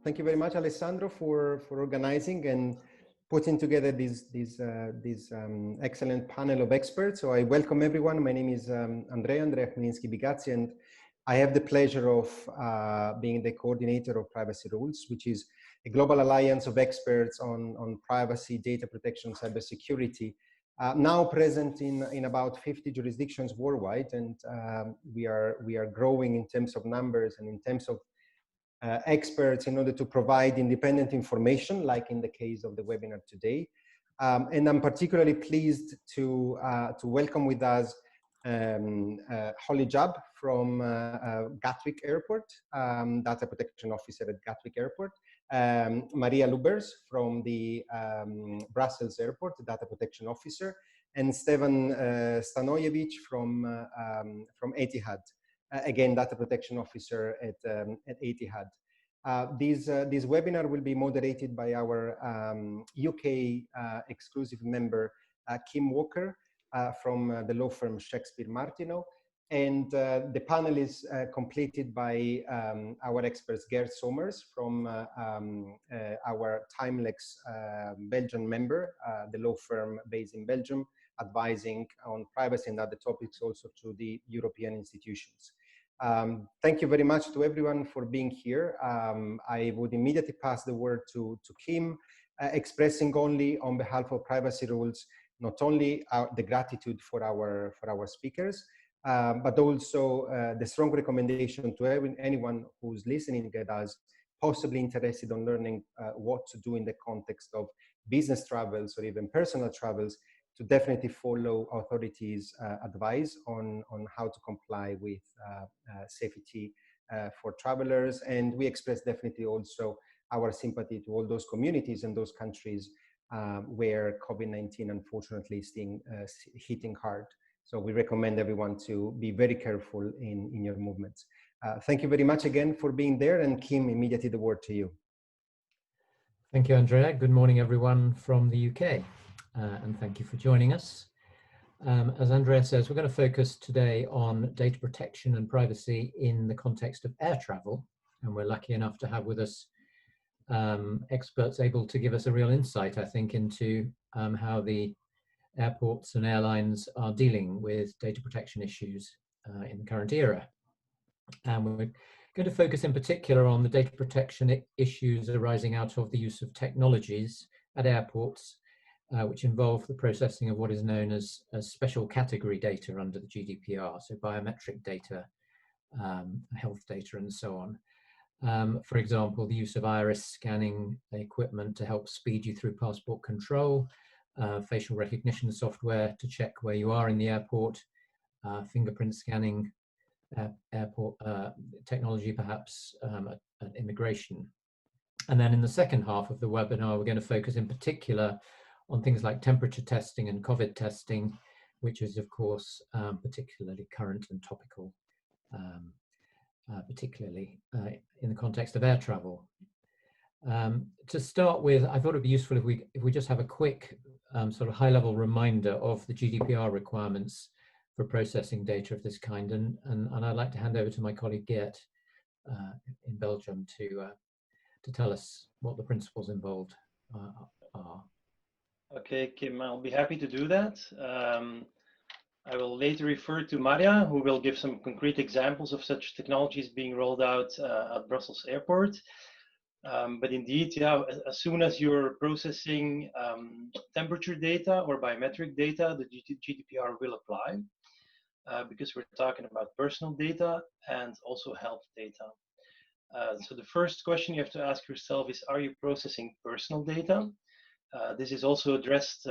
Thank you very much, Alessandro, for organizing and putting together this excellent panel of experts. So I welcome everyone. My name is Andrea Chmielewski-Bigazzi, and I have the pleasure of being the coordinator of PrivacyRules, which is a global alliance of experts on privacy, data protection, cybersecurity, now present in about 50 jurisdictions worldwide. And we are growing in terms of numbers and in terms of experts in order to provide independent information, like in the case of the webinar today. And I'm particularly pleased to welcome with us Holly Jubb from Gatwick Airport, Data Protection Officer at Gatwick Airport, Maria Lubbers from the Brussels Airport, Data Protection Officer, and Stevan Stanojevic from Etihad, again, Data Protection Officer at Etihad. This webinar will be moderated by our UK exclusive member, Kim Walker, from the law firm Shakespeare Martineau. And the panel is completed by our experts, Geert Somers from our Timelex Belgian member, the law firm based in Belgium, advising on privacy and other topics also to the European institutions. Thank you very much to everyone for being here. I would immediately pass the word to Kim, expressing only on behalf of PrivacyRules, not only the gratitude for our speakers, but also the strong recommendation to anyone who's listening at us, possibly interested in learning what to do in the context of business travels or even personal travels, to definitely follow authorities' advice on how to comply with safety for travelers. And we express definitely also our sympathy to all those communities and those countries where COVID-19 unfortunately is hitting hard. So we recommend everyone to be very careful in your movements. Thank you very much again for being there, and Kim, immediately the word to you. Thank you, Andrea. Good morning, everyone from the UK. And thank you for joining us. As Andrea says, we're going to focus today on data protection and privacy in the context of air travel. And we're lucky enough to have with us experts able to give us a real insight, I think, into how the airports and airlines are dealing with data protection issues in the current era. And we're going to focus in particular on the data protection issues arising out of the use of technologies at airports, which involve the processing of what is known as special category data under the GDPR, so biometric data, health data, and so on. For example, the use of iris scanning equipment to help speed you through passport control, facial recognition software to check where you are in the airport, fingerprint scanning, airport technology perhaps at immigration. And then in the second half of the webinar, we're going to focus in particular on things like temperature testing and COVID testing, which is, of course, particularly current and topical, particularly in the context of air travel. To start with, I thought it'd be useful if we just have a quick sort of high-level reminder of the GDPR requirements for processing data of this kind, and I'd like to hand over to my colleague Geert in Belgium to tell us what the principles involved are. Okay, Kim, I'll be happy to do that. I will later refer to Marja, who will give some concrete examples of such technologies being rolled out at Brussels Airport. But indeed, yeah, as soon as you're processing temperature data or biometric data, the GDPR will apply because we're talking about personal data and also health data. So the first question you have to ask yourself is, are you processing personal data? This is also addressed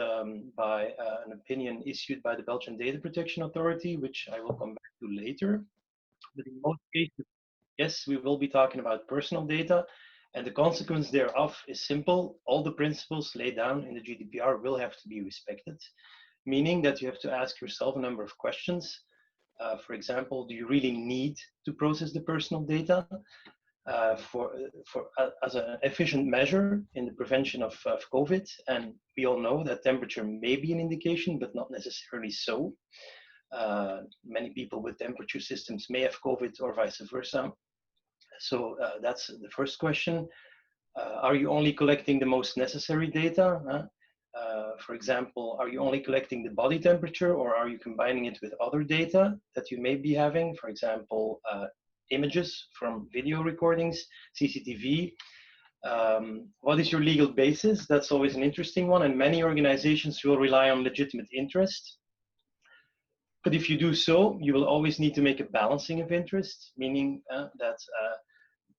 by an opinion issued by the Belgian Data Protection Authority, which I will come back to later. But in most cases, yes, we will be talking about personal data, and the consequence thereof is simple. All the principles laid down in the GDPR will have to be respected, meaning that you have to ask yourself a number of questions. For example, do you really need to process the personal data? As an efficient measure in the prevention of COVID. And we all know that temperature may be an indication, but not necessarily so. Many people with temperature systems may have COVID or vice versa. So that's the first question. Are you only collecting the most necessary data? For example, are you only collecting the body temperature, or are you combining it with other data that you may be having? For example, images from video recordings, CCTV. What is your legal basis? That's always an interesting one, and many organizations will rely on legitimate interest. But if you do so, you will always need to make a balancing of interest, meaning that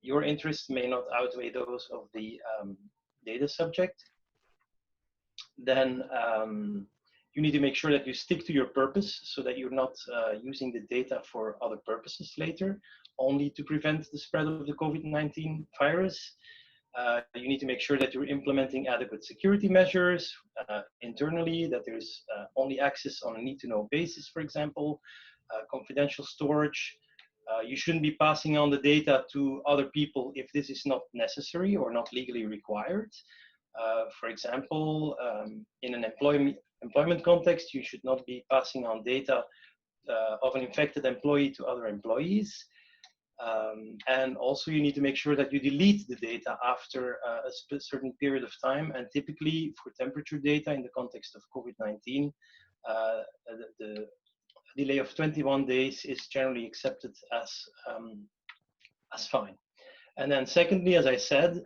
your interests may not outweigh those of the data subject. Then you need to make sure that you stick to your purpose so that you're not using the data for other purposes later, only to prevent the spread of the COVID-19 virus. You need to make sure that you're implementing adequate security measures internally, that there's only access on a need-to-know basis, for example, confidential storage. You shouldn't be passing on the data to other people if this is not necessary or not legally required. For example, in an employment context, you should not be passing on data of an infected employee to other employees. And also you need to make sure that you delete the data after a certain period of time. And typically for temperature data in the context of COVID-19, the delay of 21 days is generally accepted as fine. And then secondly, as I said,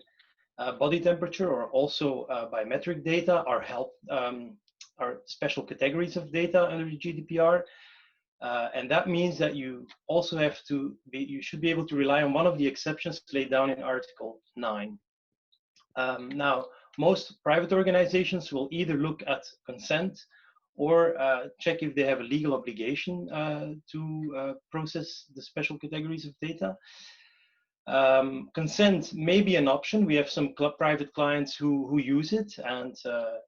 body temperature or also biometric data are special categories of data under the GDPR. And that means that you also have to you should be able to rely on one of the exceptions laid down in Article 9. Now, most private organizations will either look at consent or check if they have a legal obligation to process the special categories of data. Consent may be an option. We have some private clients who use it and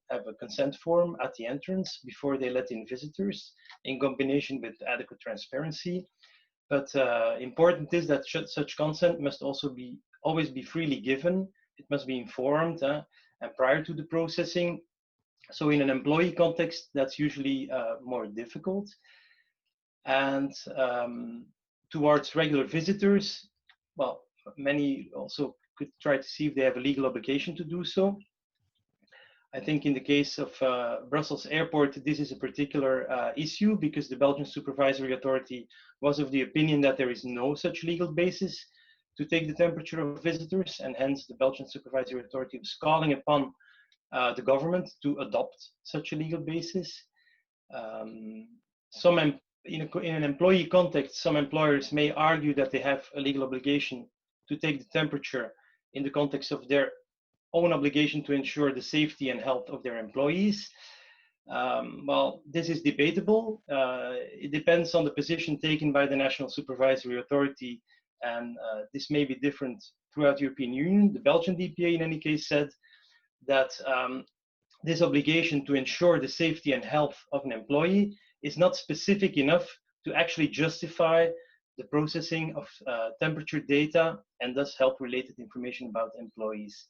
have a consent form at the entrance before they let in visitors in combination with adequate transparency. But important is that such consent must also always be freely given. It must be informed and prior to the processing. So in an employee context, that's usually more difficult. And towards regular visitors, well, many also could try to see if they have a legal obligation to do so. I think in the case of Brussels Airport, this is a particular issue because the Belgian Supervisory Authority was of the opinion that there is no such legal basis to take the temperature of visitors, and hence the Belgian Supervisory Authority was calling upon the government to adopt such a legal basis. In an employee context, some employers may argue that they have a legal obligation to take the temperature in the context of their own obligation to ensure the safety and health of their employees. Well, this is debatable. It depends on the position taken by the National Supervisory Authority, and this may be different throughout the European Union. The Belgian DPA, in any case, said that this obligation to ensure the safety and health of an employee is not specific enough to actually justify the processing of temperature data and thus health-related information about employees.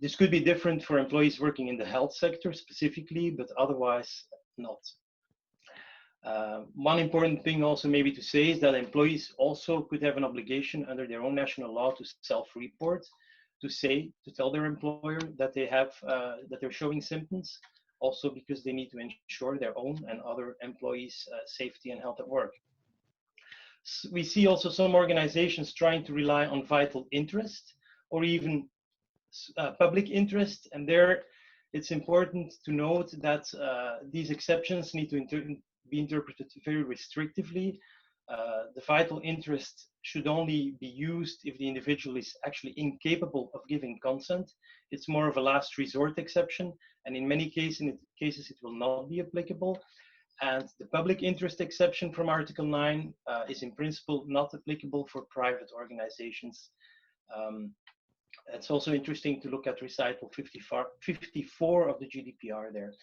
This could be different for employees working in the health sector specifically, but otherwise not. One important thing also maybe to say is that employees also could have an obligation under their own national law to self-report, to tell their employer that they have that they're showing symptoms, also because they need to ensure their own and other employees' safety and health at work. We see also some organizations trying to rely on vital interest or even public interest, and there it's important to note that these exceptions need to be interpreted very restrictively. The vital interest should only be used if the individual is actually incapable of giving consent. It's more of a last resort exception, and in many cases it will not be applicable. And the public interest exception from Article 9 is in principle not applicable for private organizations. It's also interesting to look at recital 54 of the GDPR there.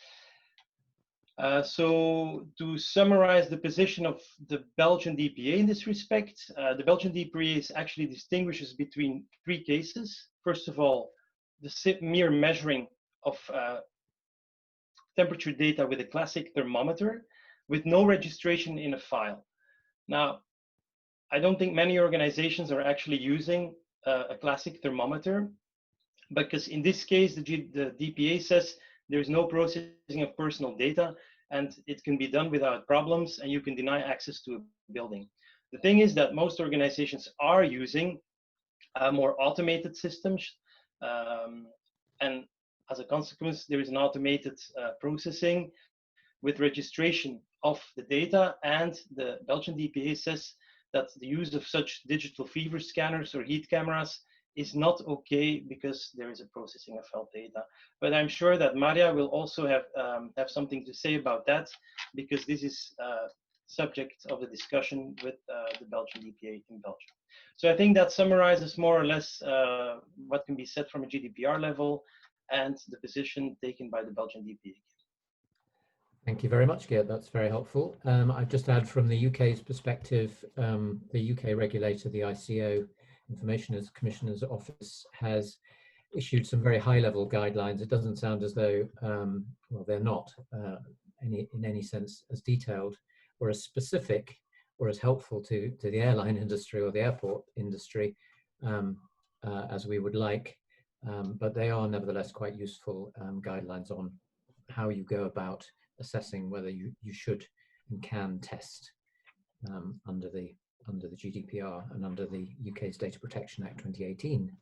So to summarize the position of the Belgian DPA in this respect, the Belgian DPA actually distinguishes between three cases. First of all, the mere measuring of temperature data with a classic thermometer with no registration in a file. Now, I don't think many organizations are actually using a classic thermometer. because in this case, the DPA says there's no processing of personal data, and it can be done without problems, and you can deny access to a building. The thing is that most organizations are using more automated systems, and as a consequence, there is an automated processing with registration of the data, and the Belgian DPA says that the use of such digital fever scanners or heat cameras is not okay because there is a processing of health data. But I'm sure that Marja will also have something to say about that, because this is subject of the discussion with the Belgian DPA in Belgium. So I think that summarizes more or less what can be said from a GDPR level and the position taken by the Belgian DPA. Thank you very much, Geert. That's very helpful. I'd just add from the UK's perspective, the UK regulator, the ICO, Information Commissioner's Office, has issued some very high-level guidelines. It doesn't sound as though, well, they're not in any sense as detailed or as specific or as helpful to the airline industry or the airport industry as we would like, but they are nevertheless quite useful guidelines on how you go about assessing whether you should and can test under the GDPR and under the UK's Data Protection Act 2018.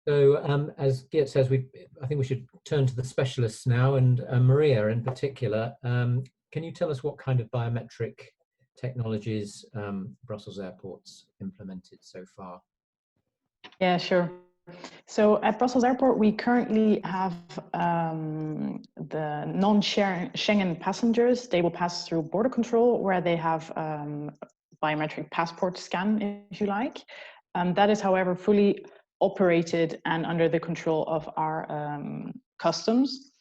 So as Geert says, I think we should turn to the specialists now, and Maria in particular, can you tell us what kind of biometric technologies Brussels Airport's implemented so far? Yeah, sure. So at Brussels Airport, we currently have the non-Schengen passengers. They will pass through border control where they have biometric passport scan, if you like. That is, however, fully operated and under the control of our customs.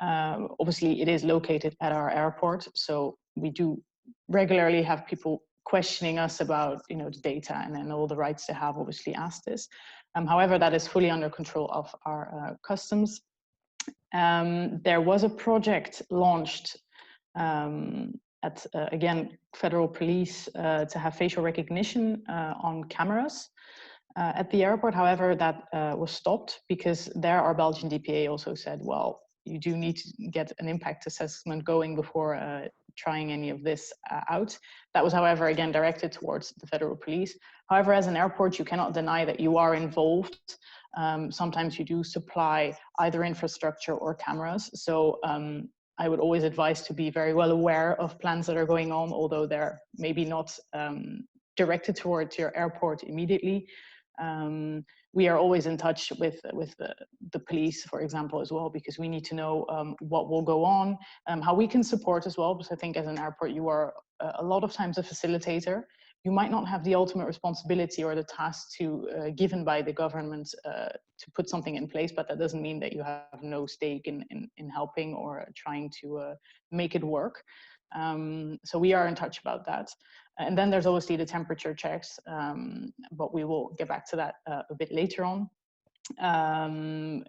Obviously, it is located at our airport, so we do regularly have people questioning us about, the data and all the rights they have. Obviously, asked this. However, that is fully under control of our customs. There was a project launched at, again, federal police to have facial recognition on cameras at the airport. However, that was stopped because there our Belgian DPA also said, well, you do need to get an impact assessment going before trying any of this out. That was, however, again, directed towards the federal police. However, as an airport, you cannot deny that you are involved. Sometimes you do supply either infrastructure or cameras. So I would always advise to be very well aware of plans that are going on, although they're maybe not directed towards your airport immediately. We are always in touch with the police, for example, as well, because we need to know what will go on, how we can support as well, because I think as an airport, you are a lot of times a facilitator. You might not have the ultimate responsibility or the task given by the government to put something in place, but that doesn't mean that you have no stake in helping or trying to make it work. So we are in touch about that. And then there's obviously the temperature checks, but we will get back to that a bit later on.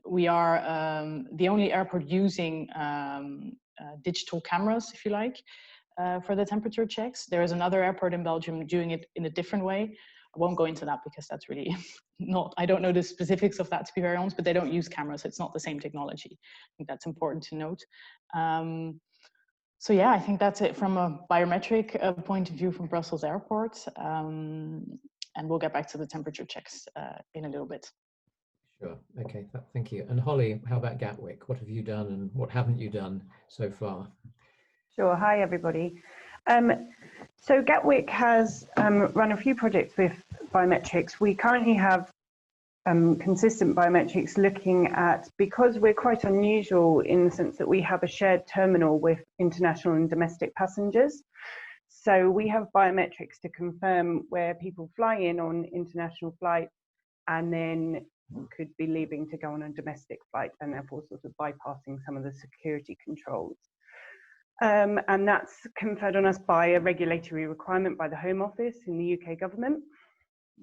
We are the only airport using digital cameras, if you like, for the temperature checks. There is another airport in Belgium doing it in a different way. I won't go into that because that's really I don't know the specifics of that, to be very honest, but they don't use cameras. It's not the same technology. I think that's important to note. So yeah, I think that's it from a biometric point of view from Brussels Airport. And we'll get back to the temperature checks in a little bit. Sure. Okay. Thank you. And Holly, how about Gatwick? What have you done and what haven't you done so far? Sure. Hi, everybody. So Gatwick has run a few projects with biometrics. We currently have consistent biometrics looking at, because we're quite unusual in the sense that we have a shared terminal with international and domestic passengers. So we have biometrics to confirm where people fly in on international flights and then could be leaving to go on a domestic flight, and therefore sort of bypassing some of the security controls. And that's conferred on us by a regulatory requirement by the Home Office in the UK government.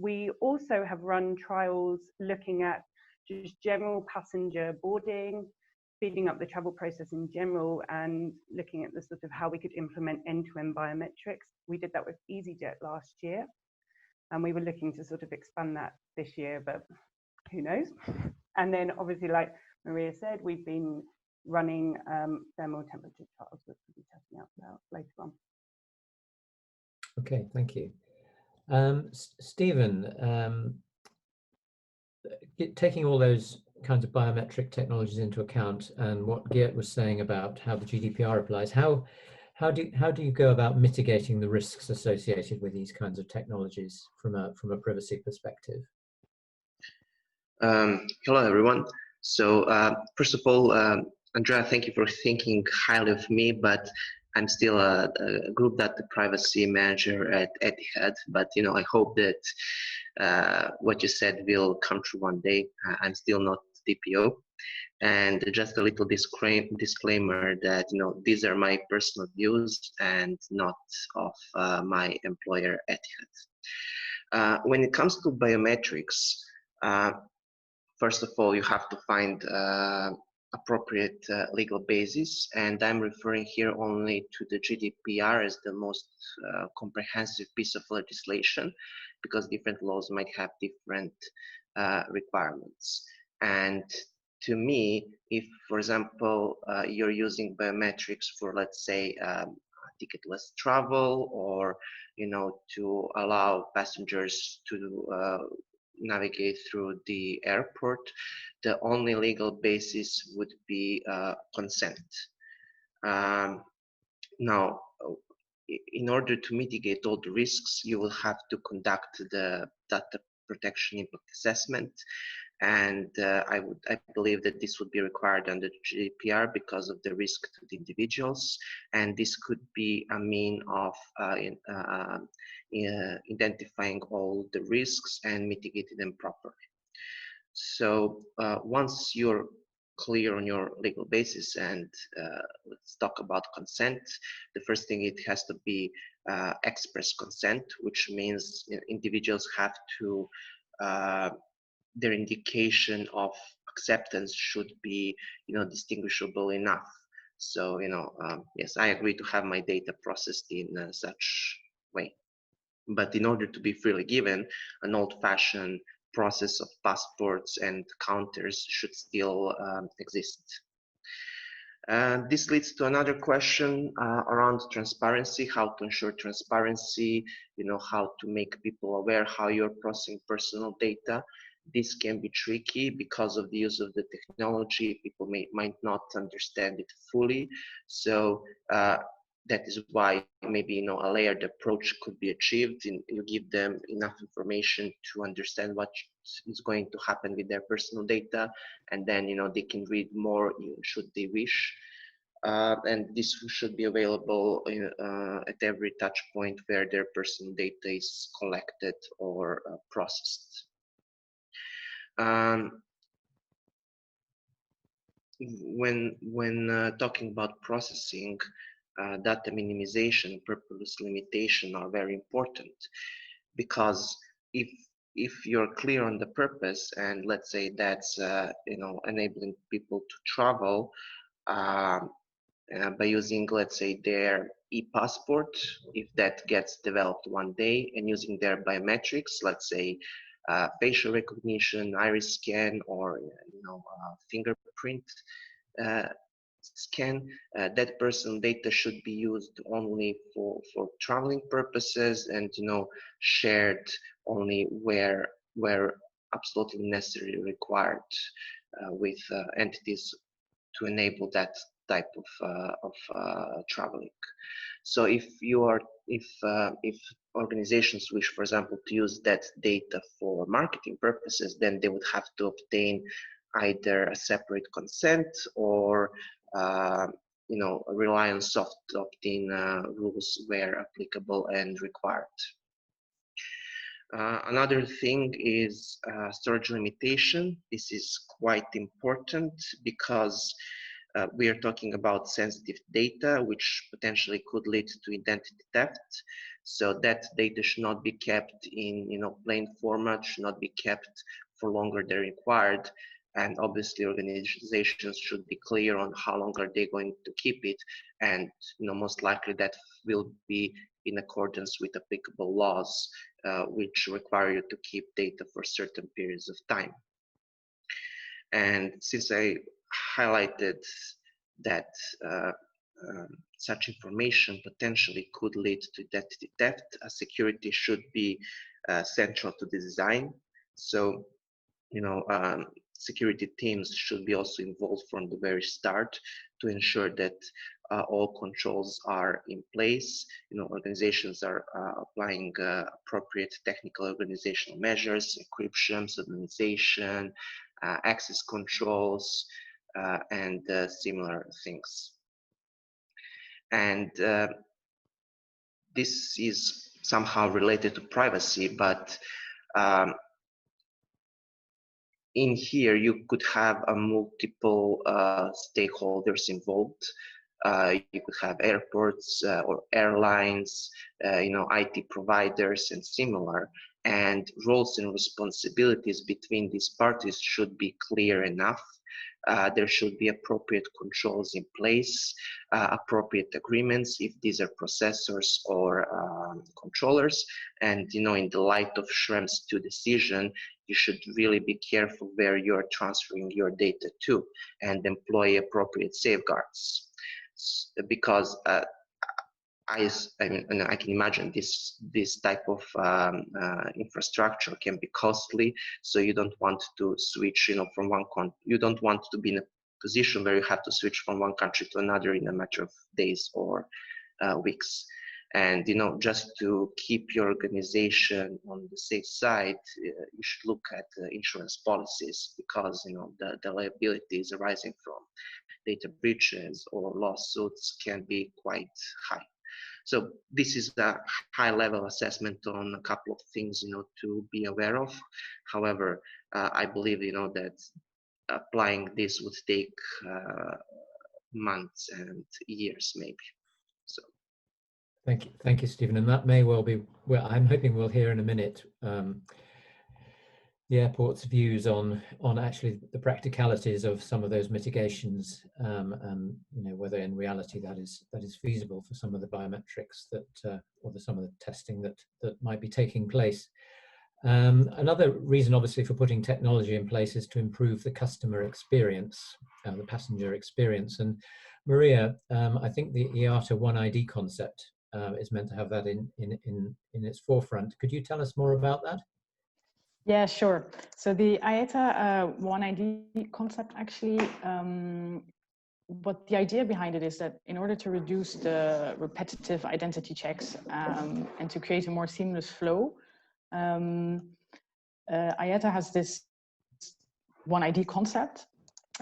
We also have run trials looking at just general passenger boarding, speeding up the travel process in general, and looking at the sort of how we could implement end-to-end biometrics. We did that with EasyJet last year, and we were looking to sort of expand that this year, but who knows? And then obviously, like Maria said, we've been running thermal temperature trials, which we'll be testing out later on. Okay, thank you. Stevan, taking all those kinds of biometric technologies into account and what Geert was saying about how the GDPR applies, how do you go about mitigating the risks associated with these kinds of technologies from a privacy perspective? Hello, everyone. So first of all, Andrea, thank you for thinking highly of me, but I'm still a group data privacy manager at Etihad. But I hope that what you said will come true one day. I'm still not DPO. And just a little disclaimer that these are my personal views and not of my employer Etihad. When it comes to biometrics, first of all, you have to find appropriate legal basis, and I'm referring here only to the GDPR as the most comprehensive piece of legislation, because different laws might have different requirements. And to me, if, for example, you're using biometrics for, let's say, ticketless travel, or to allow passengers to navigate through the airport, the only legal basis would be consent. Now, in order to mitigate all the risks, you will have to conduct the data protection impact assessment, and I believe that this would be required under GDPR because of the risk to the individuals, and this could be a mean of identifying all the risks and mitigating them properly. So once you're clear on your legal basis, and let's talk about consent, the first thing, it has to be express consent, which means individuals have to their indication of acceptance should be distinguishable enough. So yes, I agree to have my data processed in such way, but in order to be freely given, an old-fashioned process of passports and counters should still exist. This leads to another question around transparency, how to ensure transparency, how to make people aware how you're processing personal data. This can be tricky because of the use of the technology. People might not understand it fully. So that is why maybe a layered approach could be achieved. You give them enough information to understand what is going to happen with their personal data, and then they can read more should they wish. And this should be available at every touch point where their personal data is collected or processed. When talking about processing, data minimization, purpose limitation are very important, because if you're clear on the purpose, and let's say that's enabling people to travel by using, let's say, their e-passport, if that gets developed one day, and using their biometrics, let's say facial recognition, iris scan, or fingerprint scan, that personal data should be used only for traveling purposes, and shared only where absolutely necessary, required with entities to enable that type of traveling. So if organizations wish, for example, to use that data for marketing purposes, then they would have to obtain either a separate consent or rely on soft opt-in rules where applicable and required. Another thing is storage limitation. This is quite important because we are talking about sensitive data, which potentially could lead to identity theft. So that data should not be kept in plain format, should not be kept for longer than required. And obviously organizations should be clear on how long are they going to keep it, and most likely that will be in accordance with applicable laws which require you to keep data for certain periods of time. And since I highlighted that such information potentially could lead to identity theft, security should be central to the design. So, security teams should be also involved from the very start to ensure that all controls are in place. Organizations are applying appropriate technical organizational measures, encryption, pseudonymization, access controls, and similar things. And this is somehow related to privacy, but in here you could have multiple stakeholders involved. You could have airports or airlines, IT providers and similar, and roles and responsibilities between these parties should be clear enough. There should be appropriate controls in place, appropriate agreements if these are processors or controllers. And in the light of Schrem's 2 decision, you should really be careful where you're transferring your data to and employ appropriate safeguards. Because I can imagine this type of infrastructure can be costly, so you don't want to switch, from one country. You don't want to be in a position where you have to switch from one country to another in a matter of days or weeks. And just to keep your organization on the safe side, you should look at insurance policies, because the liabilities arising from data breaches or lawsuits can be quite high. So this is a high-level assessment on a couple of things, to be aware of. However, I believe, that applying this would take months and years, maybe. So. Thank you, Stevan. And that may well be, well, I'm hoping we'll hear in a minute the airport's views on actually the practicalities of some of those mitigations, and whether in reality that is feasible for some of the biometrics that or some of the testing that might be taking place. Another reason, obviously, for putting technology in place is to improve the customer experience, the passenger experience. And Maria, I think the Iata One Id concept is meant to have that in its forefront. Could you tell us more about that? Yeah, sure. So the Iata One Id concept, actually, what the idea behind it is that in order to reduce the repetitive identity checks and to create a more seamless flow, Iata has this One Id concept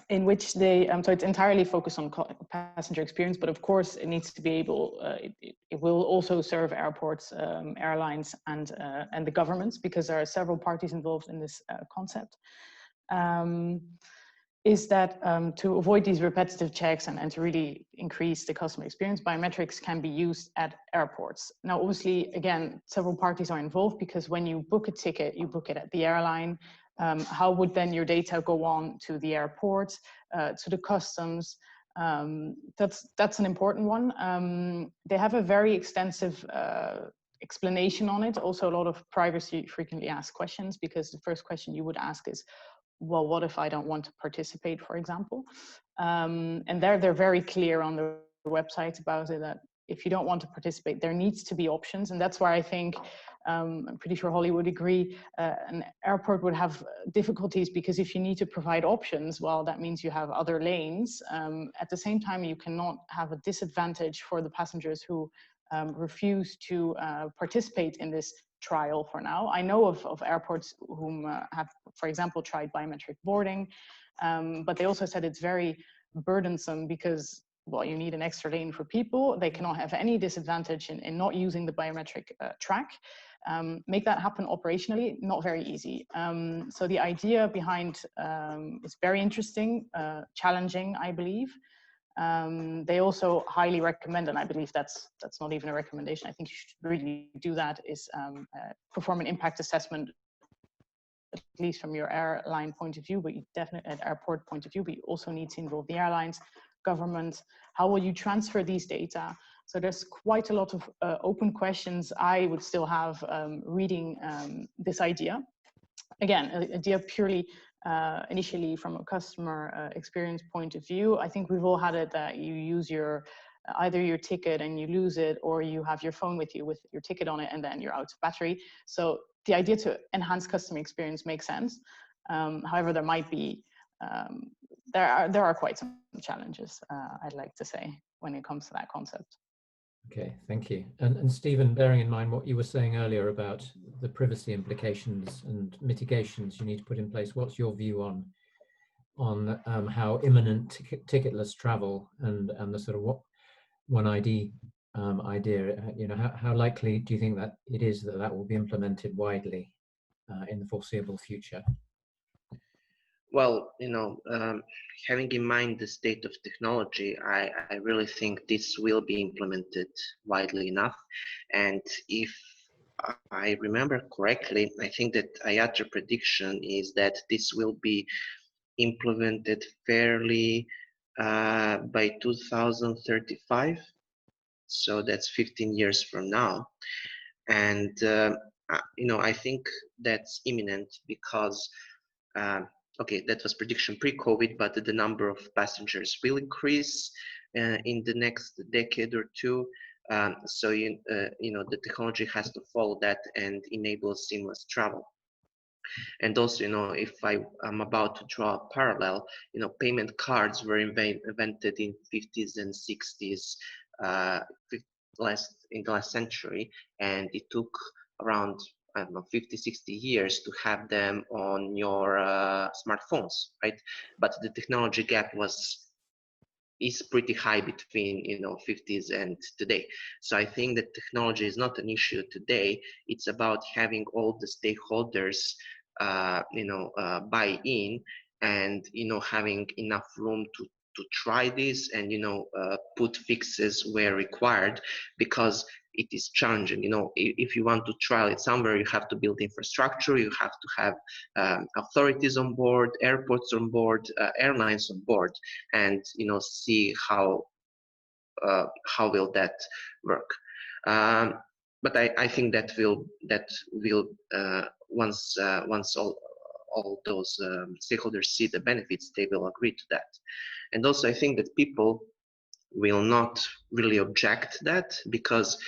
in which they, so it's entirely focused on passenger experience, but of course it needs to be able, it will also serve airports, airlines, and the governments, because there are several parties involved in this concept. Is that to avoid these repetitive checks and to really increase the customer experience, biometrics can be used at airports. Now, obviously, again, several parties are involved, because when you book a ticket, you book it at the airline. How would then your data go on to the airport, to the customs? That's an important one. They have a very extensive explanation on it. Also, a lot of privacy frequently asked questions, because the first question you would ask is, well, what if I don't want to participate, for example? And they're very clear on their website about it, that if you don't want to participate, there needs to be options. And that's why I think, I'm pretty sure Holly would agree, an airport would have difficulties, because if you need to provide options, well, that means you have other lanes. At the same time, you cannot have a disadvantage for the passengers who refuse to participate in this trial for now. I know of airports whom have, for example, tried biometric boarding, but they also said it's very burdensome, because, well, you need an extra lane for people. They cannot have any disadvantage in not using the biometric track. Make that happen operationally, not very easy. So the idea behind is very interesting, challenging, I believe. They also highly recommend, and I believe that's not even a recommendation, I think you should really do that, is perform an impact assessment, at least from your airline point of view, but you definitely at airport point of view, but you also need to involve the airlines, government. How will you transfer these data? So there's quite a lot of open questions I would still have reading this idea. Again, an idea purely initially from a customer experience point of view. I think we've all had it that you use your either your ticket and you lose it, or you have your phone with you with your ticket on it and then you're out of battery. So the idea to enhance customer experience makes sense. However, there might be there are quite some challenges, I'd like to say, when it comes to that concept. Okay, thank you. And Stevan, bearing in mind what you were saying earlier about the privacy implications and mitigations you need to put in place, what's your view on how imminent ticketless travel and the sort of One ID idea, you know, how likely do you think that it is that that will be implemented widely in the foreseeable future? Well, having in mind the state of technology, I really think this will be implemented widely enough. And if I remember correctly, I think that IATA prediction is that this will be implemented fairly by 2035. So that's 15 years from now. And, I think that's imminent because okay, that was prediction pre-COVID, but the number of passengers will increase in the next decade or two. So the technology has to follow that and enable seamless travel. And also, if I'm about to draw a parallel, payment cards were invented in 50s and 60s in the last century, and it took around 50, 60 years to have them on your smartphones, right? But the technology gap is pretty high between 50s and today. So I think that technology is not an issue today. It's about having all the stakeholders buy in and having enough room to try this and put fixes where required, because it is challenging. If you want to trial it somewhere, you have to build infrastructure, you have to have authorities on board, airports on board, airlines on board, and see how will that work. But I think that will once all those stakeholders see the benefits, they will agree to that. And also I think that people will not really object that, because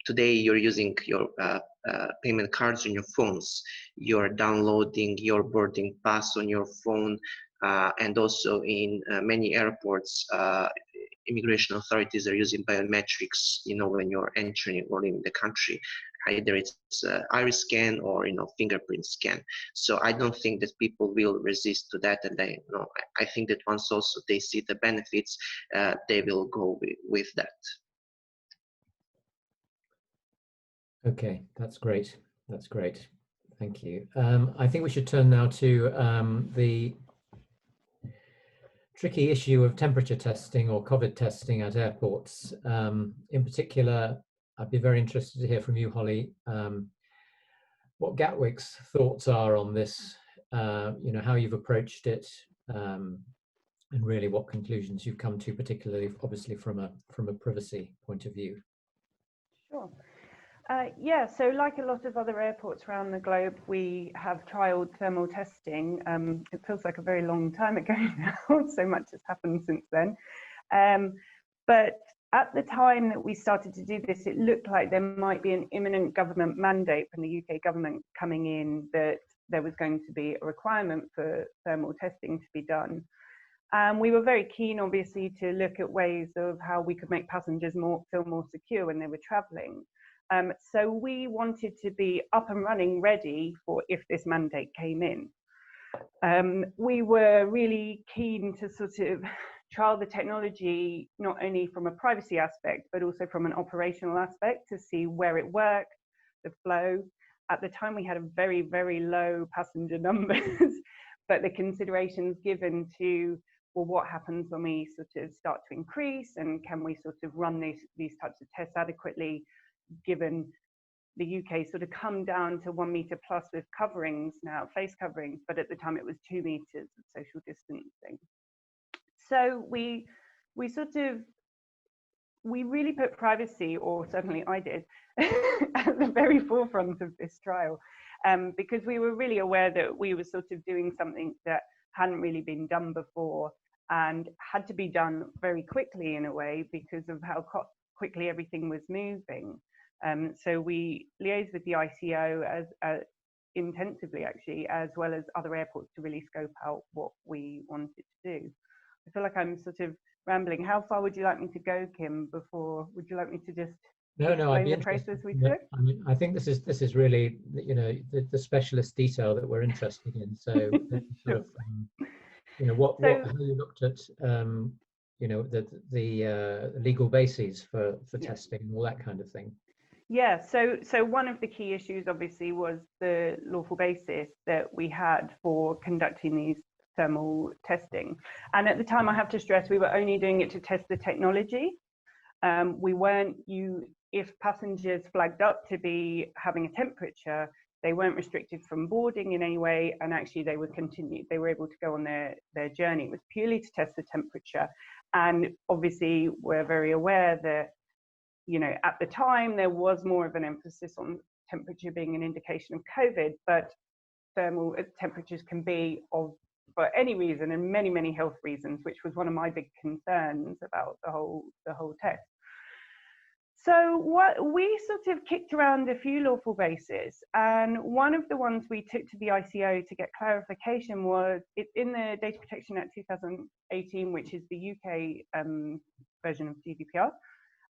today you're using your payment cards on your phones, you're downloading your boarding pass on your phone, and also in many airports immigration authorities are using biometrics when you're entering or leaving the country. Either it's iris scan or fingerprint scan. So I don't think that people will resist to that, and I think that once also they see the benefits, they will go with that. Okay, that's great. That's great. Thank you. I think we should turn now to the tricky issue of temperature testing or COVID testing at airports. In particular, I'd be very interested to hear from you, Holly, what Gatwick's thoughts are on this, how you've approached it, and really what conclusions you've come to, particularly obviously from a privacy point of view. Sure. Yeah, so like a lot of other airports around the globe, we have trialed thermal testing. It feels like a very long time ago now, so much has happened since then. But at the time that we started to do this, it looked like there might be an imminent government mandate from the UK government coming in that there was going to be a requirement for thermal testing to be done. We were very keen, obviously, to look at ways of how we could make passengers feel more secure when they were traveling. So we wanted to be up and running, ready for if this mandate came in. We were really keen to sort of trial the technology, not only from a privacy aspect, but also from an operational aspect, to see where it worked, the flow. At the time, we had a very, very low passenger numbers, but the considerations given to, well, what happens when we sort of start to increase, and can we sort of run these types of tests adequately, given the UK sort of come down to 1 meter plus with coverings now, face coverings, but at the time it was 2 meters of social distancing. So we really put privacy, or certainly I did, at the very forefront of this trial. because we were really aware that we were sort of doing something that hadn't really been done before and had to be done very quickly in a way because of how quickly everything was moving. So we liaised with the ICO as intensively, actually, as well as other airports to really scope out what we wanted to do. I feel like I'm sort of rambling. How far would you like me to go, Kim? Would you like me to just No, I'd be the interested. process we took? I mean, I think this is really, you know, the specialist detail that we're interested in. So, sort of, you know, how you looked at, you know, the legal bases for testing and all that kind of thing. Yeah, so one of the key issues obviously was the lawful basis that we had for conducting these thermal testing. And at the time, I have to stress, we were only doing it to test the technology. We weren't, if passengers flagged up to be having a temperature, they weren't restricted from boarding in any way, and actually they would continue, they were able to go on their journey. It was purely to test the temperature. And obviously we're very aware that, you know, at the time there was more of an emphasis on temperature being an indication of COVID, but thermal temperatures can be for any reason and many health reasons, which was one of my big concerns about the whole test. So what we sort of kicked around a few lawful bases, and one of the ones we took to the ICO to get clarification was, it's in the Data Protection Act 2018, which is the UK version of GDPR.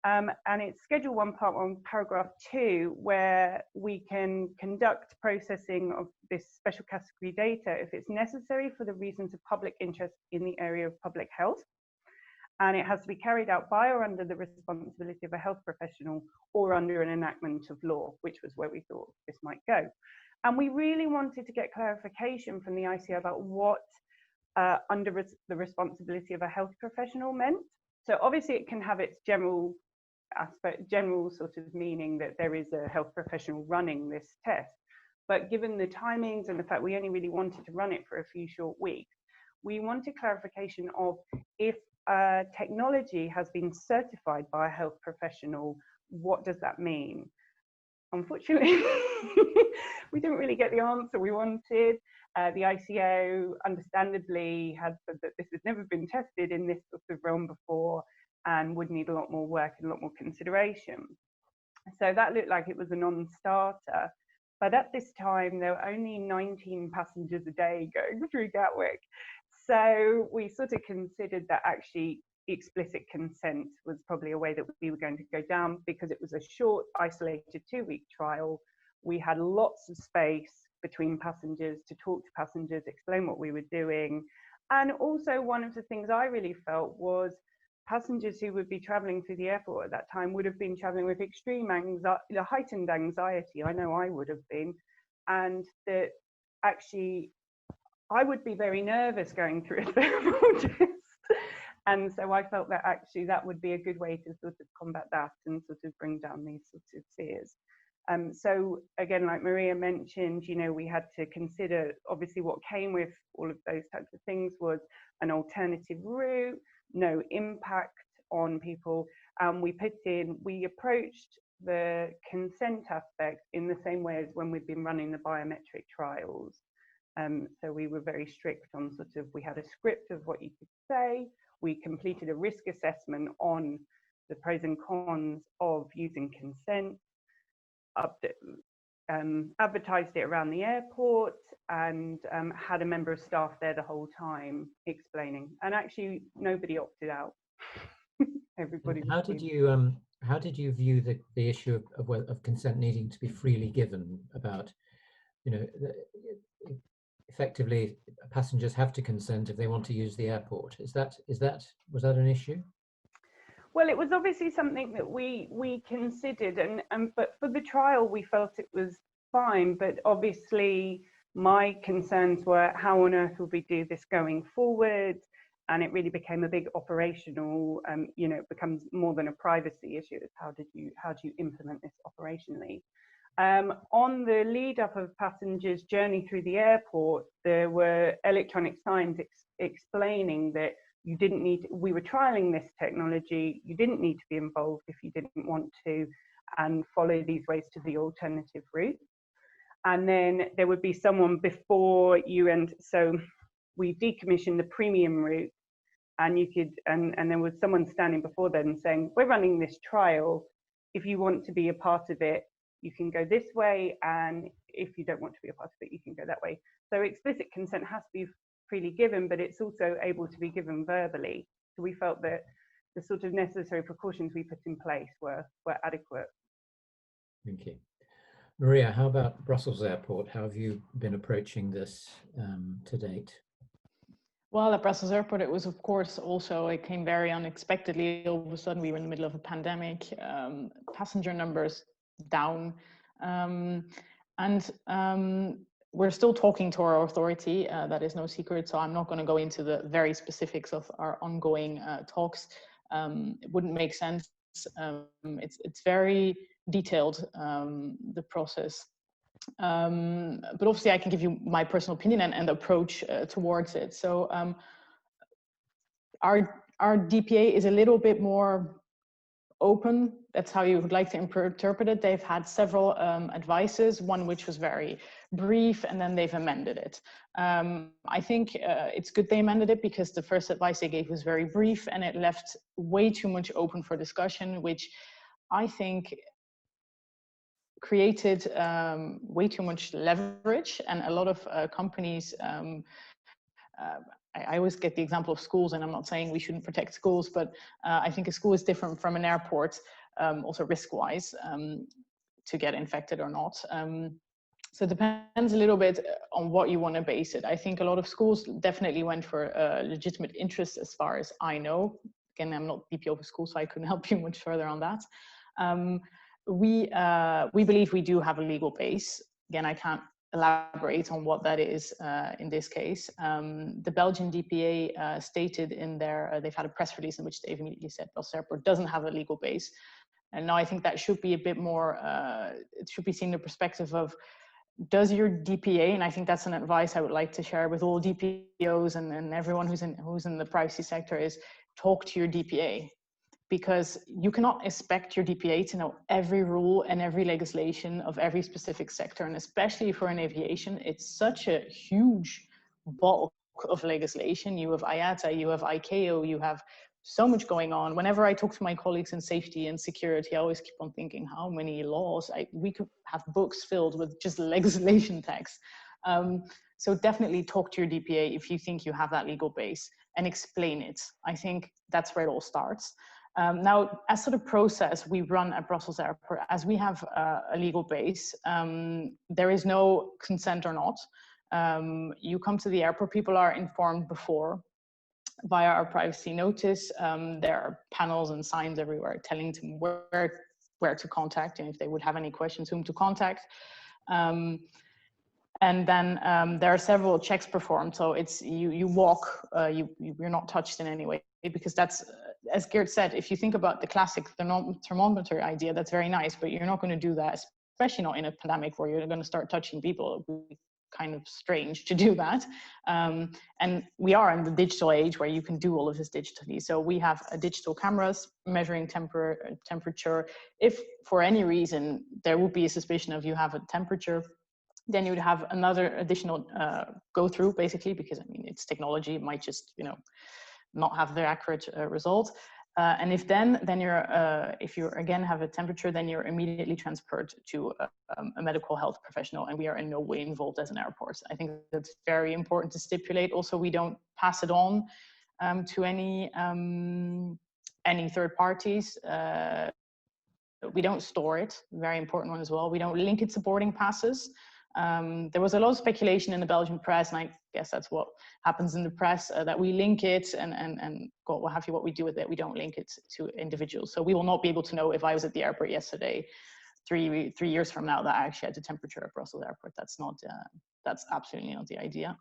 And it's Schedule 1, Part 1, Paragraph 2, where we can conduct processing of this special category data if it's necessary for the reasons of public interest in the area of public health. And it has to be carried out by or under the responsibility of a health professional or under an enactment of law, which was where we thought this might go. And we really wanted to get clarification from the ICO about what under the responsibility of a health professional meant. So obviously it can have its general sort of meaning that there is a health professional running this test. But given the timings and the fact we only really wanted to run it for a few short weeks, we wanted clarification of if technology has been certified by a health professional, what does that mean? Unfortunately, we didn't really get the answer we wanted. The ICO understandably had said that this has never been tested in this sort of realm before and would need a lot more work and a lot more consideration. So that looked like it was a non-starter. But at this time, there were only 19 passengers a day going through Gatwick. So we sort of considered that actually explicit consent was probably a way that we were going to go down, because it was a short, isolated 2-week trial. We had lots of space between passengers to talk to passengers, explain what we were doing. And also one of the things I really felt was passengers who would be traveling through the airport at that time would have been traveling with extreme anxiety, heightened anxiety. I know I would have been. And that actually I would be very nervous going through a thermal test. And so I felt that actually that would be a good way to sort of combat that and sort of bring down these sorts of fears. So again, like Maria mentioned, you know, we had to consider, obviously what came with all of those types of things was an alternative route, no impact on people. We approached the consent aspect in the same way as when we've been running the biometric trials. So we were very strict on sort of, we had a script of what you could say. We completed a risk assessment on the pros and cons of using consent, advertised it around the airport, and had a member of staff there the whole time explaining. And actually, nobody opted out. Everybody. How did you view the issue of consent needing to be freely given? About, you know, effectively passengers have to consent if they want to use the airport. Was that an issue? Well, it was obviously something that we considered, but for the trial we felt it was fine. But obviously my concerns were, how on earth would we do this going forward? And it really became a big operational, you know, it becomes more than a privacy issue. It's how do you implement this operationally? On the lead up of passengers' journey through the airport, there were electronic signs explaining that you didn't need, we were trialing this technology, you didn't need to be involved if you didn't want to, and follow these ways to the alternative route. and then there would be someone before you, and so we decommissioned the premium route, and you could, and there was someone standing before them saying, we're running this trial, if you want to be a part of it, you can go this way, and if you don't want to be a part of it, you can go that way. So explicit consent has to be freely given, but it's also able to be given verbally. So we felt that the sort of necessary precautions we put in place were adequate. Thank you. Maria, how about Brussels Airport? How have you been approaching this to date? Well, at Brussels Airport, it was, of course, also, it came very unexpectedly. All of a sudden, we were in the middle of a pandemic, passenger numbers down. We're still talking to our authority, that is no secret, so I'm not going to go into the very specifics of our ongoing talks. It wouldn't make sense. It's very detailed, the process. But obviously I can give you my personal opinion and approach towards it. So our DPA is a little bit more open. That's how you would like to interpret it. They've had several advices, one which was very brief, and then they've amended it. I think it's good they amended it, because the first advice they gave was very brief and it left way too much open for discussion, which I think created way too much leverage, and a lot of companies, I always get the example of schools, and I'm not saying we shouldn't protect schools, but I think a school is different from an airport, also risk-wise, to get infected or not. So it depends a little bit on what you want to base it. I think a lot of schools definitely went for legitimate interest, as far as I know. Again, I'm not DPO of a school, so I couldn't help you much further on that. We believe we do have a legal base. Again, I can't elaborate on what that is in this case. The Belgian DPA stated in their, they've had a press release in which they've immediately said Brussels Airport doesn't have a legal base. And now I think that should be a bit more, it should be seen in the perspective of, does your DPA, and I think that's an advice I would like to share with all DPOs and everyone who's in the privacy sector, is talk to your DPA. Because you cannot expect your DPA to know every rule and every legislation of every specific sector. And especially for an aviation, it's such a huge bulk of legislation. You have IATA, you have ICAO, you have so much going on. Whenever I talk to my colleagues in safety and security, I always keep on thinking how many laws. We could have books filled with just legislation text. So definitely talk to your DPA if you think you have that legal base, and explain it. I think that's where it all starts. Now, as for the process we run at Brussels Airport, as we have a legal base, there is no consent or not. You come to the airport, people are informed before via our privacy notice. There are panels and signs everywhere telling them where to contact, and if they would have any questions, whom to contact. And then there are several checks performed. So it's you walk, you're not touched in any way, because that's, as Geert said, if you think about the classic thermometer idea, that's very nice, but you're not going to do that, especially not in a pandemic where you're going to start touching people. It would be kind of strange to do that. And we are in the digital age where you can do all of this digitally. So we have digital cameras measuring temperature. If for any reason there would be a suspicion of you have a temperature, then you would have another additional go through, basically, because I mean, it's technology, it might just, not have the accurate result. And if then you're, if you again have a temperature, then you're immediately transferred to a medical health professional, and we are in no way involved as an airport. I think that's very important to stipulate. Also, we don't pass it on to any third parties. We don't store it, very important one as well. We don't link it to boarding passes. There was a lot of speculation in the Belgian press, and I guess that's what happens in the press, that we link it and what have you, what we do with it. We don't link it to individuals. So we will not be able to know if I was at the airport yesterday, three years from now, that I actually had the temperature at Brussels Airport. That's not, that's absolutely not the idea.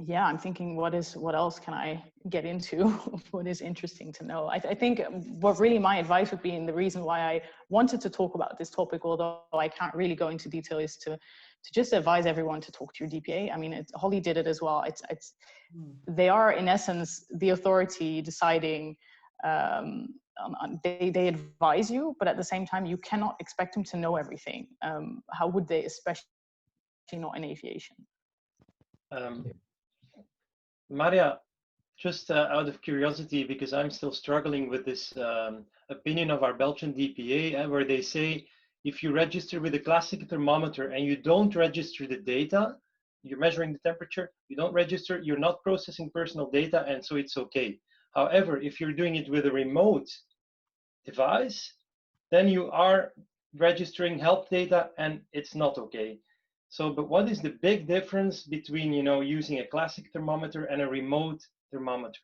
Yeah, I'm thinking, what else can I get into? What is interesting to know? I think what really my advice would be, and the reason why I wanted to talk about this topic, although I can't really go into detail, is to just advise everyone to talk to your DPA. I mean, Holly did it as well. They are in essence the authority deciding they advise you, but at the same time, you cannot expect them to know everything. How would they, especially not in aviation? Marja, just out of curiosity, because I'm still struggling with this opinion of our Belgian DPA, where they say if you register with a classic thermometer and you don't register the data, you're measuring the temperature, you don't register, you're not processing personal data, and so it's okay. However, if you're doing it with a remote device, then you are registering health data and it's not okay. So, but what is the big difference between, you know, using a classic thermometer and a remote thermometer?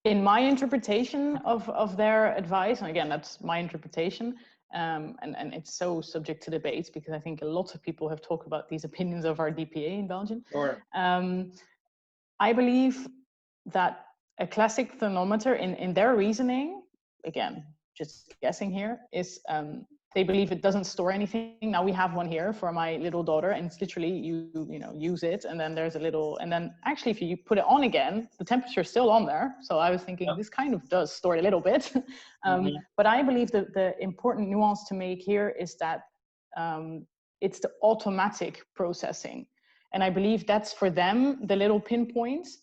In my interpretation of their advice, and again, that's my interpretation, and it's so subject to debates because I think a lot of people have talked about these opinions of our DPA in Belgium. Sure. I believe that a classic thermometer, in their reasoning, again, just guessing here, is they believe it doesn't store anything. Now we have one here for my little daughter, and it's literally you know, use it, and then there's a little, and then actually if you put it on again, the temperature is still on there. So I was thinking this kind of does store a little bit. But I believe that the important nuance to make here is that it's the automatic processing. And I believe that's for them, the little pinpoints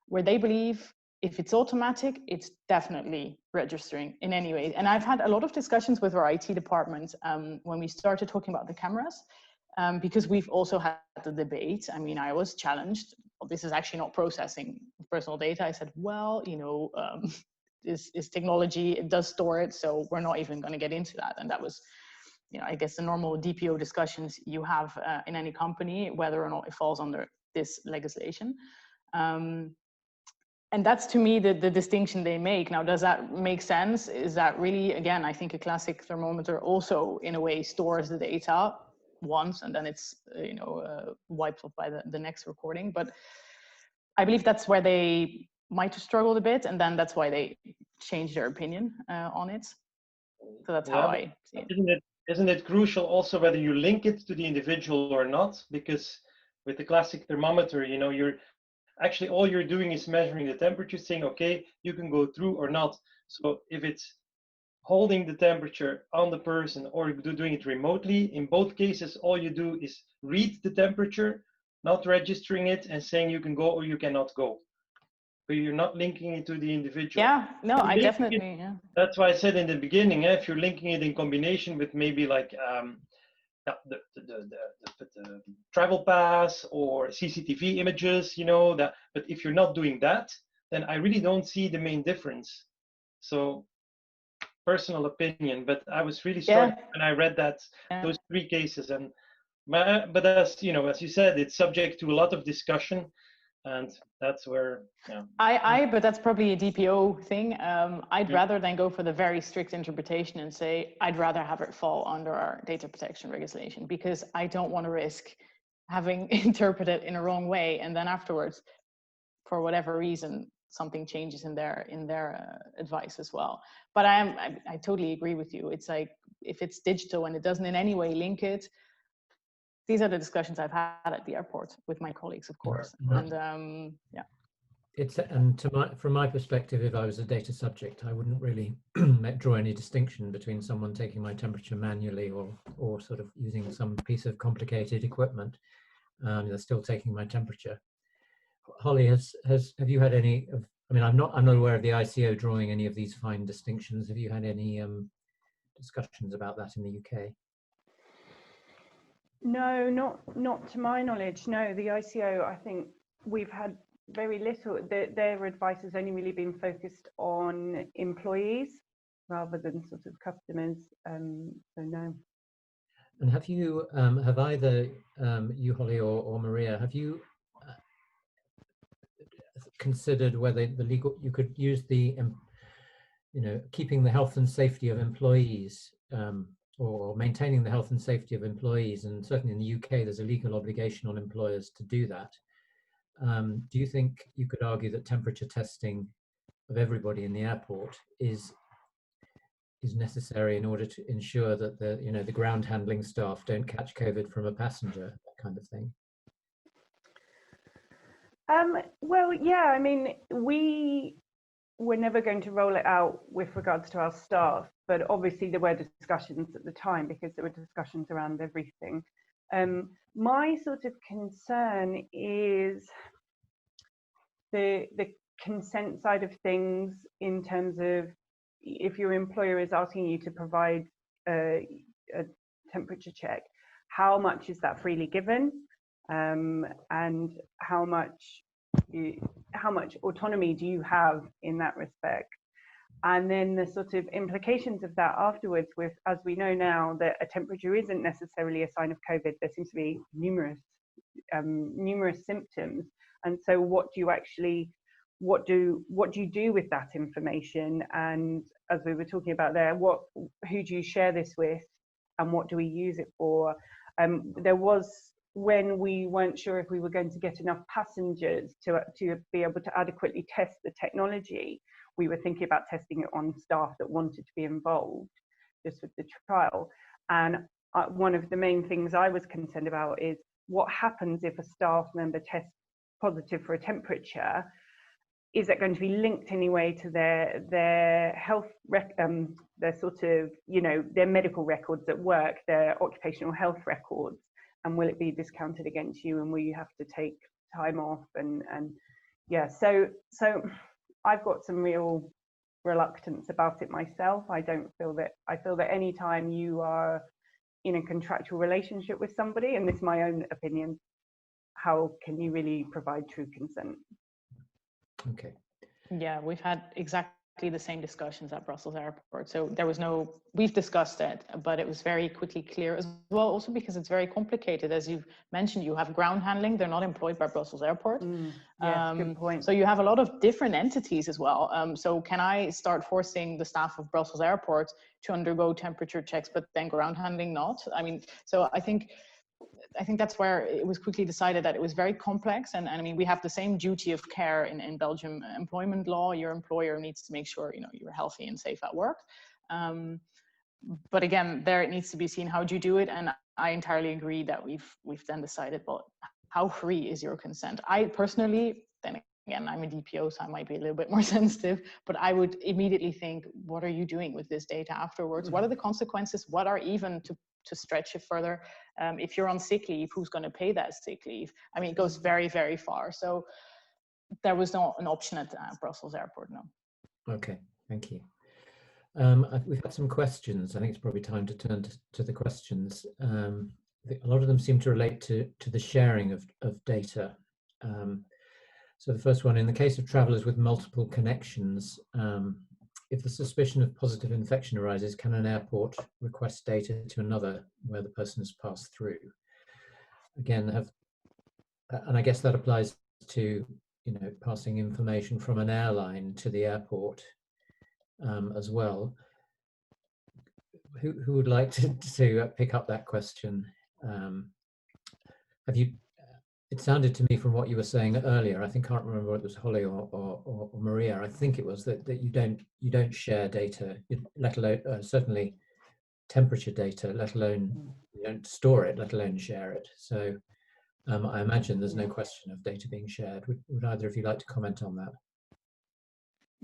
where they believe if it's automatic, it's definitely registering in any way. And I've had a lot of discussions with our IT department when we started talking about the cameras, because we've also had the debate. I mean, I was challenged, well, this is actually not processing personal data. I said, well, you know, is technology, it does store it, so we're not even going to get into that. And that was, you know, I guess the normal DPO discussions you have in any company, whether or not it falls under this legislation. And that's, to me, the distinction they make. Now, does that make sense? Is that really, again, I think a classic thermometer also, in a way, stores the data once, and then it's, you know, wiped off by the next recording. But I believe that's where they might have struggled a bit, and then that's why they changed their opinion on it. So that's how I see it. Isn't it crucial also whether you link it to the individual or not? Because with the classic thermometer, you know, actually all you're doing is measuring the temperature, saying, okay, you can go through or not. So if it's holding the temperature on the person or doing it remotely, in both cases, all you do is read the temperature, not registering it and saying you can go or you cannot go. But you're not linking it to the individual. Yeah, no, I definitely, yeah. That's why I said in the beginning, if you're linking it in combination with maybe like the travel pass or CCTV images, you know, that, but if you're not doing that, then I really don't see the main difference. So personal opinion, but I was really struck when I read that, those three cases. And but as you know, as you said, it's subject to a lot of discussion, and that's where but that's probably a DPO thing. I'd rather than go for the very strict interpretation and say I'd rather have it fall under our data protection legislation, because I don't want to risk having interpreted in a wrong way, and then afterwards, for whatever reason, something changes in their advice as well. But I totally agree with you. It's like, if it's digital and it doesn't in any way link it, these are the discussions I've had at the airport with my colleagues, of course. And it's, and from my perspective, if I was a data subject, I wouldn't really draw any distinction between someone taking my temperature manually or sort of using some piece of complicated equipment. They're still taking my temperature. Holly, have you had any of, I mean, I'm not aware of the ICO drawing any of these fine distinctions. Have you had any discussions about that in the UK? No, not to my knowledge. No, the ICO, I think we've had very little. Their advice has only really been focused on employees rather than sort of customers. So no. And have you, have either you, Holly, or Maria, have you considered whether you could use the, you know, keeping the health and safety of employees, or maintaining the health and safety of employees, and certainly in the UK there's a legal obligation on employers to do that. Do you think you could argue that temperature testing of everybody in the airport is necessary in order to ensure that the ground handling staff don't catch COVID from a passenger, that kind of thing? Well, yeah, I mean, we we're never going to roll it out with regards to our staff, but obviously there were discussions at the time because there were discussions around everything. My sort of concern is the consent side of things, in terms of if your employer is asking you to provide a temperature check, how much is that freely given, and how much autonomy do you have in that respect? And then the sort of implications of that afterwards, with, as we know now, that a temperature isn't necessarily a sign of COVID. There seems to be numerous symptoms, and so what do you do with that information? And as we were talking about there, who do you share this with, and what do we use it for? There was, when we weren't sure if we were going to get enough passengers to be able to adequately test the technology, we were thinking about testing it on staff that wanted to be involved just with the trial. And one of the main things I was concerned about is what happens if a staff member tests positive for a temperature. Is that going to be linked anyway to their health, their sort of, their medical records at work, their occupational health records, and will it be discounted against you, and will you have to take time off? And yeah, so I've got some real reluctance about it myself. I feel that any time you are in a contractual relationship with somebody, and this is my own opinion, how can you really provide true consent? Okay. Yeah, we've had exactly the same discussions at Brussels Airport. So there was we've discussed it, but it was very quickly clear as well, also because it's very complicated. As you've mentioned, you have ground handling. They're not employed by Brussels Airport. Yes, good point. So you have a lot of different entities as well. So can I start forcing the staff of Brussels Airport to undergo temperature checks, but then ground handling not? I mean, so I think that's where it was quickly decided that it was very complex. And I mean, we have the same duty of care in Belgium employment law. Your employer needs to make sure, you're healthy and safe at work. But again, there it needs to be seen, how do you do it? And I entirely agree that we've then decided, well, how free is your consent? I personally, then again, I'm a DPO, so I might be a little bit more sensitive, but I would immediately think, what are you doing with this data afterwards? What are the consequences? What are, even to stretch it further, if you're on sick leave, who's going to pay that sick leave? I mean, it goes very, very far. So there was not an option at Brussels Airport, no. Okay, thank you. We've had some questions. I think it's probably time to turn to the questions. A lot of them seem to relate to the sharing of data. So the first one, in the case of travellers with multiple connections, if the suspicion of positive infection arises, can an airport request data to another where the person has passed through? Again, and I guess that applies to, passing information from an airline to the airport as well. Who would like to pick up that question? It sounded to me from what you were saying earlier, I can't remember whether it was Holly or Maria, I think it was, that you don't share data, let alone certainly temperature data, let alone you don't store it, let alone share it. So I imagine there's no question of data being shared. Would either of you like to comment on that?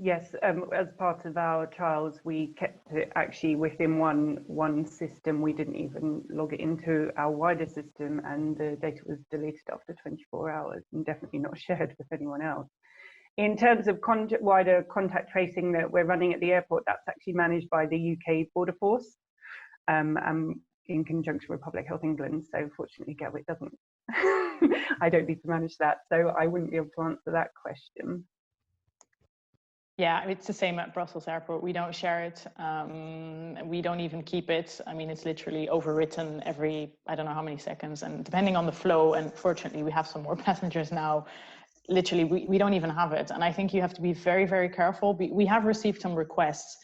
Yes, as part of our trials, we kept it actually within one system. We didn't even log it into our wider system, and the data was deleted after 24 hours and definitely not shared with anyone else. In terms of wider contact tracing that we're running at the airport, that's actually managed by the UK Border Force, in conjunction with Public Health England. So fortunately, Gatwick doesn't. I don't need to manage that, so I wouldn't be able to answer that question. Yeah, it's the same at Brussels Airport. We don't share it. We don't even keep it. I mean, it's literally overwritten every, I don't know how many seconds, and depending on the flow, and fortunately we have some more passengers now, literally we don't even have it. And I think you have to be very, very careful. We have received some requests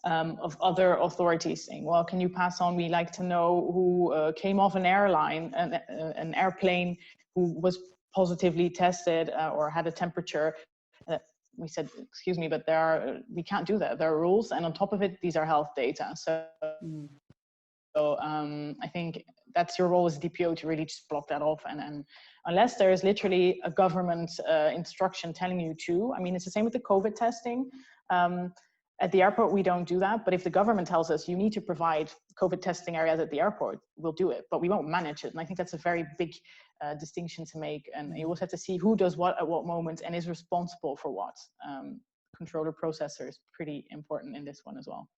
of other authorities saying, well, can you pass on? We like to know who came off an airplane who was positively tested or had a temperature. We said, excuse me, but we can't do that. There are rules, and on top of it, these are health data. So I think that's your role as DPO, to really just block that off. And unless there is literally a government instruction telling you to, I mean, it's the same with the COVID testing. At the airport, we don't do that. But if the government tells us you need to provide COVID testing areas at the airport, we'll do it, but we won't manage it. And I think that's a very big distinction to make. And you also have to see who does what at what moment and is responsible for what. Controller processor is pretty important in this one as well.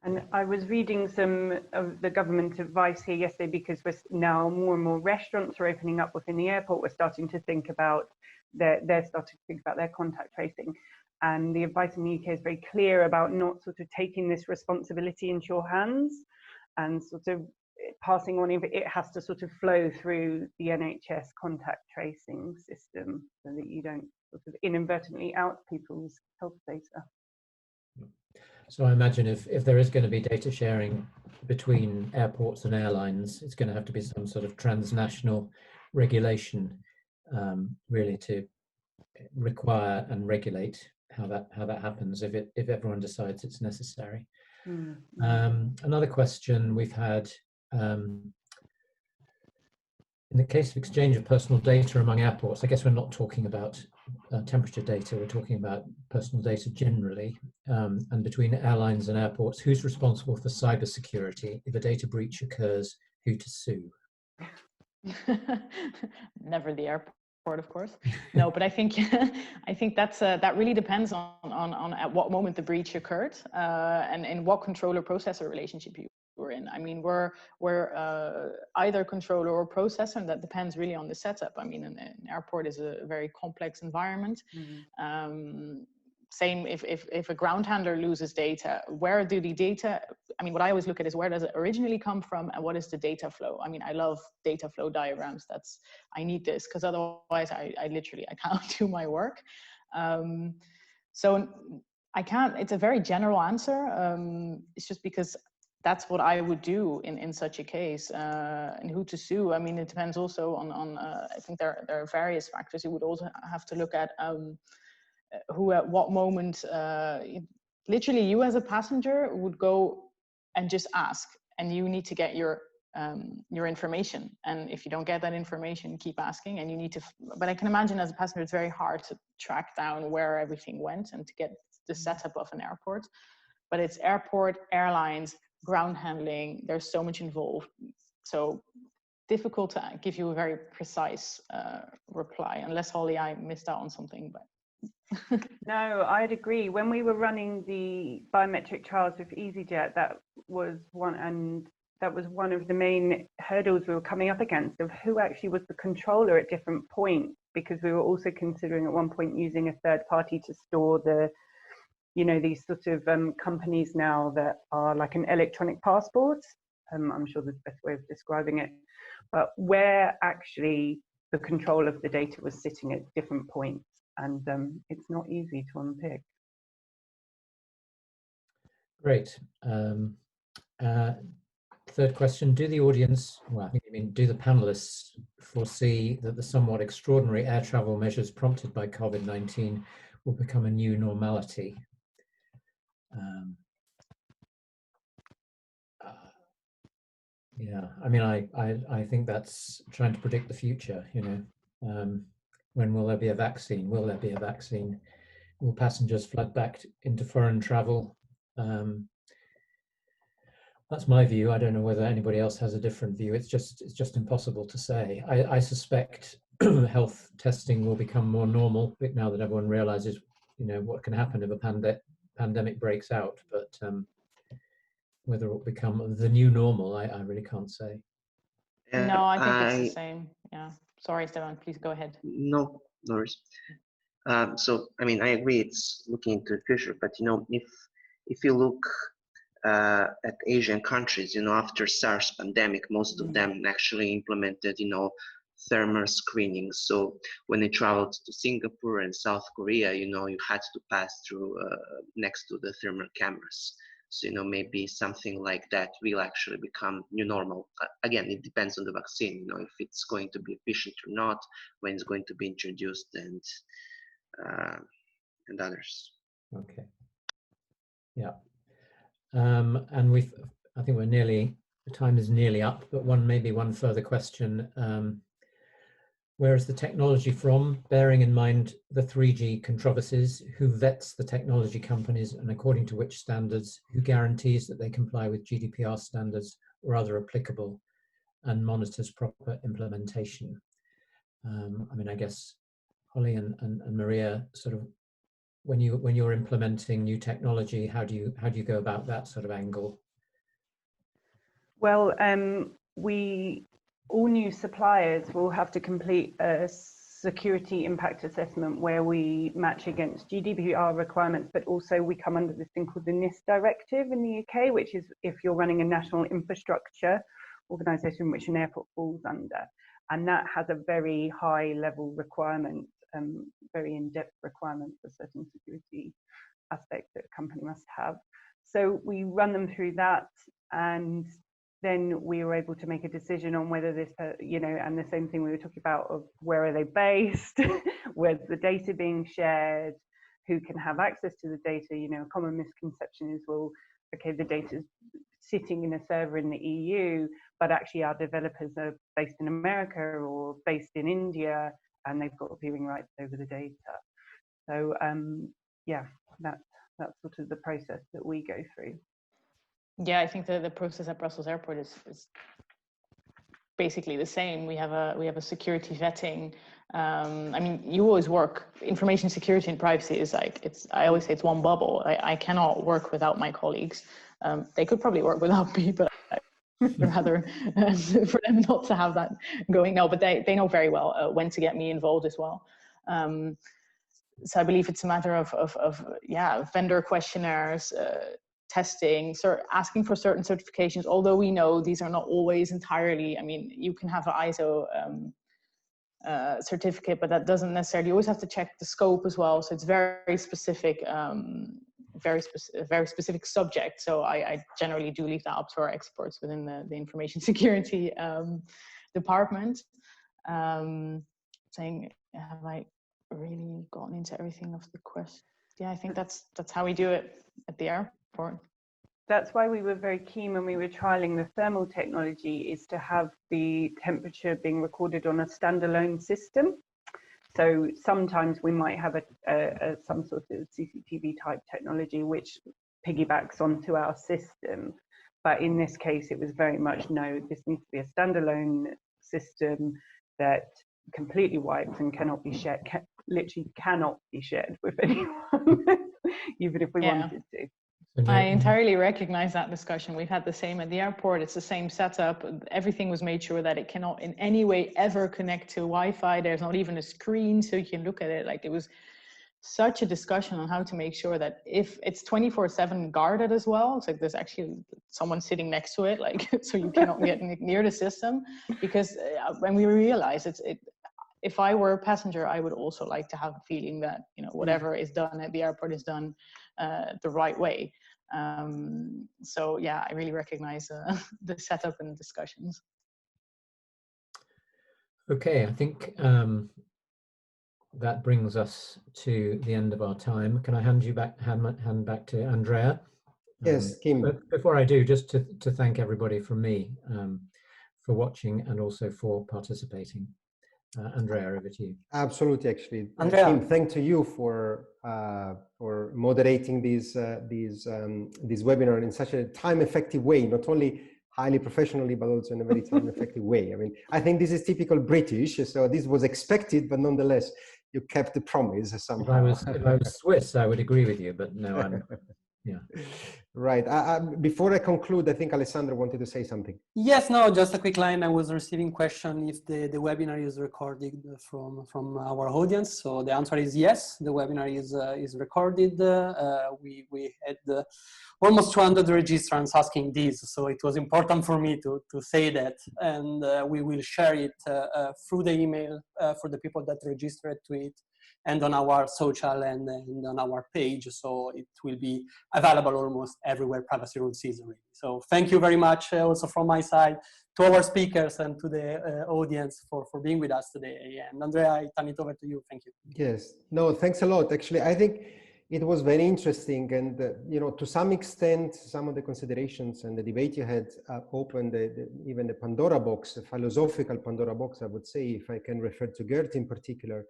And I was reading some of the government advice here yesterday, because we're now more and more restaurants are opening up within the airport. We're starting to think about they're starting to think about their contact tracing. And the advice in the UK is very clear about not sort of taking this responsibility into your hands and sort of passing on, if it has to sort of flow through the NHS contact tracing system, so that you don't sort of inadvertently out people's health data. So I imagine if there is going to be data sharing between airports and airlines, it's going to have to be some sort of transnational regulation, really, to require and regulate how that happens if everyone decides it's necessary. Another question we've had, in the case of exchange of personal data among airports, I guess we're not talking about temperature data, we're talking about personal data generally, and between airlines and airports, who's responsible for cybersecurity? If a data breach occurs, who to sue? Never the airport, of course. No, but I think that's that really depends on at what moment the breach occurred, and in what controller processor relationship you were in. I mean, we're either controller or processor, and that depends really on the setup. I mean, an airport is a very complex environment. Same if a ground handler loses data, where do the data, I mean, what I always look at is where does it originally come from and what is the data flow? I mean, I love data flow diagrams. I need this, because otherwise I can't do my work. So I can't, it's a very general answer. It's just because that's what I would do in such a case, and who to sue. I mean, it depends also on I think there are various factors. You would also have to look at who at what moment, literally you as a passenger would go and just ask, and you need to get your information. And if you don't get that information, keep asking, and you need to, but I can imagine as a passenger, it's very hard to track down where everything went and to get the setup of an airport. But it's airport, airlines, ground handling, there's so much involved. So difficult to give you a very precise reply, unless Holly, I missed out on something, but. No, I'd agree. When we were running the biometric trials with EasyJet, that was one of the main hurdles we were coming up against, of who actually was the controller at different points, because we were also considering at one point using a third party to store the, you know, these sort of companies now that are like an electronic passport. I'm sure there's a best way of describing it, but where actually the control of the data was sitting at different points. And it's not easy to unpick. Great. Third question, do the audience, well, I think you mean, do the panelists foresee that the somewhat extraordinary air travel measures prompted by COVID-19 will become a new normality? Yeah, I mean, I think that's trying to predict the future, you know. When will there be a vaccine? Will there be a vaccine? Will passengers flood back into foreign travel? That's my view. I don't know whether anybody else has a different view. It's just impossible to say. I suspect health testing will become more normal now that everyone realizes, you know, what can happen if a pandemic breaks out. But whether it will become the new normal, I really can't say. No, I think it's the same. Yeah. Sorry, Stevan, please go ahead. No worries. So, I mean, I agree it's looking into the future, but, you know, if you look at Asian countries, you know, after SARS pandemic, most of them actually implemented, you know, thermal screening. So when you traveled to Singapore and South Korea, you know, you had to pass through next to the thermal cameras. So, you know, maybe something like that will actually become new normal. Again, it depends on the vaccine, you know, if it's going to be efficient or not, when it's going to be introduced, and others. Okay. Yeah. And I think the time is nearly up, but maybe one further question. Where is the technology from? Bearing in mind the 3G controversies, who vets the technology companies and according to which standards, who guarantees that they comply with GDPR standards or other applicable, and monitors proper implementation? I mean, I guess Holly and Maria, sort of, when you're implementing new technology, how do you go about that sort of angle? Well, all new suppliers will have to complete a security impact assessment where we match against GDPR requirements, but also we come under this thing called the NIST directive in the UK, which is if you're running a national infrastructure organisation, which an airport falls under. And that has a very high level requirement, very in-depth requirement for certain security aspects that a company must have. So we run them through that, and then we were able to make a decision on whether this, and the same thing we were talking about of where are they based, where's the data being shared, who can have access to the data. A common misconception is, well, okay, the data's sitting in a server in the EU, but actually our developers are based in America or based in India, and they've got viewing rights over the data. So yeah, that's sort of the process that we go through. Yeah, I think the process at Brussels Airport is basically the same. We have a security vetting. I mean, you always work, information security and privacy is like, I always say it's one bubble. I cannot work without my colleagues. They could probably work without me, but I'd rather for them not to have that going. No, but they know very well when to get me involved as well. So I believe it's a matter of vendor questionnaires, testing, asking for certain certifications, although we know these are not always entirely, I mean, you can have an ISO certificate, but that doesn't necessarily, you always have to check the scope as well. So it's very specific, very specific subject. So I generally do leave that up to our experts within the information security department. Saying, have I really gotten into everything of the question? Yeah, I think that's how we do it at the airport. That's why we were very keen when we were trialing the thermal technology, is to have the temperature being recorded on a standalone system. So sometimes we might have some sort of CCTV type technology which piggybacks onto our system. But in this case, it was very much, no, this needs to be a standalone system that completely wipes and cannot be shared, literally cannot be shared with anyone, even if we wanted to. I entirely recognize that discussion. We've had the same at the airport. It's the same setup. Everything was made sure that it cannot in any way ever connect to Wi-Fi. There's not even a screen so you can look at it. Like, it was such a discussion on how to make sure that if it's 24/7 guarded as well, it's like there's actually someone sitting next to it, like, so you cannot get near the system. Because when we realized if I were a passenger, I would also like to have a feeling that, whatever is done at the airport is done the right way. So yeah, I really recognize the setup and discussions. Okay, I think that brings us to the end of our time. Can I hand back to Andrea? Yes, Kim. But before I do, just to thank everybody from me for watching and also for participating. Andrea, over to you. Absolutely, actually. Andrea. Kim, thank to you for moderating this webinar in such a time-effective way, not only highly professionally, but also in a very time-effective way. I mean, I think this is typical British, so this was expected, but nonetheless, you kept the promise somehow. If I was Swiss, I would agree with you, but no, I'm. Yeah. Right. Before I conclude, I think Alessandro wanted to say something. Yes, no, just a quick line. I was receiving question if the webinar is recorded from our audience. So the answer is yes, the webinar is recorded. We had almost 200 registrants asking this, so it was important for me to say that, and we will share it through the email for the people that registered to it, and on our social and on our page, so it will be available almost everywhere PrivacyRules is already. So thank you very much also from my side to our speakers and to the audience for being with us today. And Andrea, I turn it over to you. Thank you. Yes. No, thanks a lot. Actually, I think It was very interesting, and you know, to some extent, some of the considerations and the debate you had opened even the Pandora box, the philosophical Pandora box, I would say, if I can refer to Geert in particular,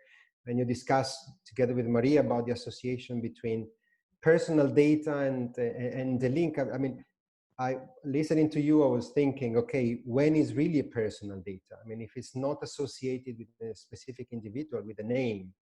when you discuss together with Maria about the association between personal data and the link. I mean, listening to you, I was thinking, okay, when is really personal data? I mean, if it's not associated with a specific individual, with a name,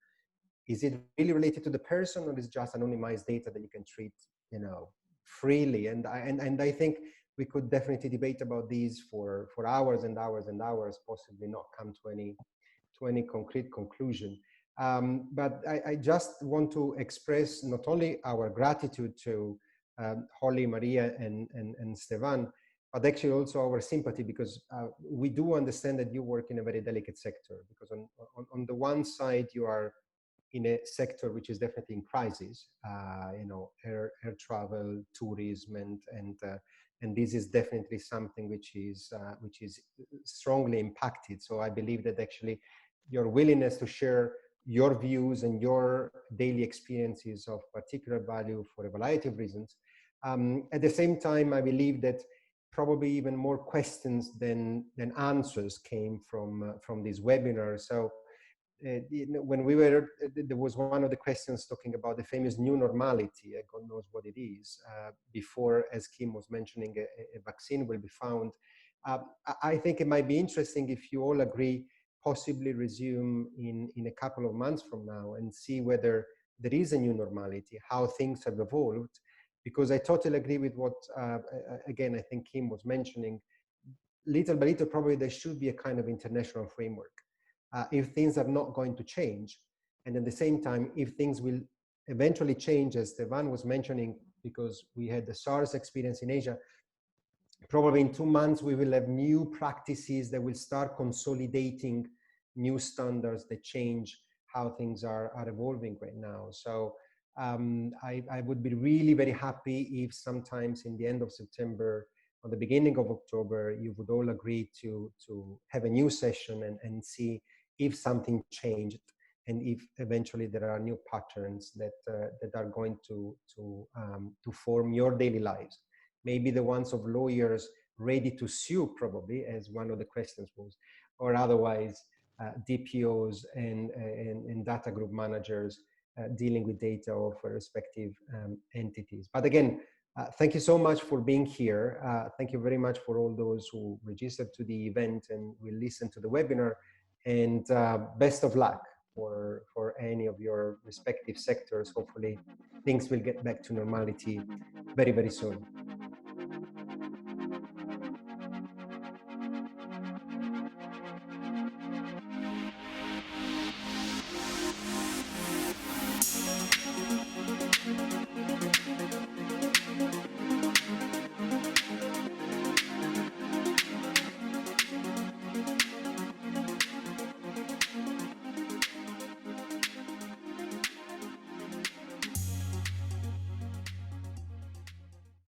is it really related to the person, or is it just anonymized data that you can treat, you know, freely? And I think we could definitely debate about these for hours and hours and hours, possibly not come to any concrete conclusion. But I just want to express not only our gratitude to Holly, Maria, and Stevan, but actually also our sympathy, because we do understand that you work in a very delicate sector, because on the one side, you are in a sector which is definitely in crisis, you know, air travel, tourism, and this is definitely something which is strongly impacted. So I believe that actually your willingness to share your views and your daily experiences of particular value for a variety of reasons. At the same time, I believe that probably even more questions than answers came from this webinar. So when we were, there was one of the questions talking about the famous new normality. God knows what it is. Before, as Kim was mentioning, a vaccine will be found. I think it might be interesting if you all agree, possibly resume in a couple of months from now and see whether there is a new normality, how things have evolved. Because I totally agree with what, again, I think Kim was mentioning, little by little, probably there should be a kind of international framework. If things are not going to change, and at the same time, if things will eventually change, as Stevan was mentioning, because we had the SARS experience in Asia, probably in 2 months, we will have new practices that will start consolidating new standards that change how things are evolving right now. So I would be really very happy if sometimes in the end of September or the beginning of October, you would all agree to have a new session and see if something changed, and if eventually there are new patterns that are going to form your daily lives. Maybe the ones of lawyers ready to sue, probably, as one of the questions was, or otherwise DPOs and data group managers dealing with data of respective entities. But again, thank you so much for being here. Thank you very much for all those who registered to the event and will listen to the webinar. And best of luck for any of your respective sectors. Hopefully things will get back to normality very, very soon.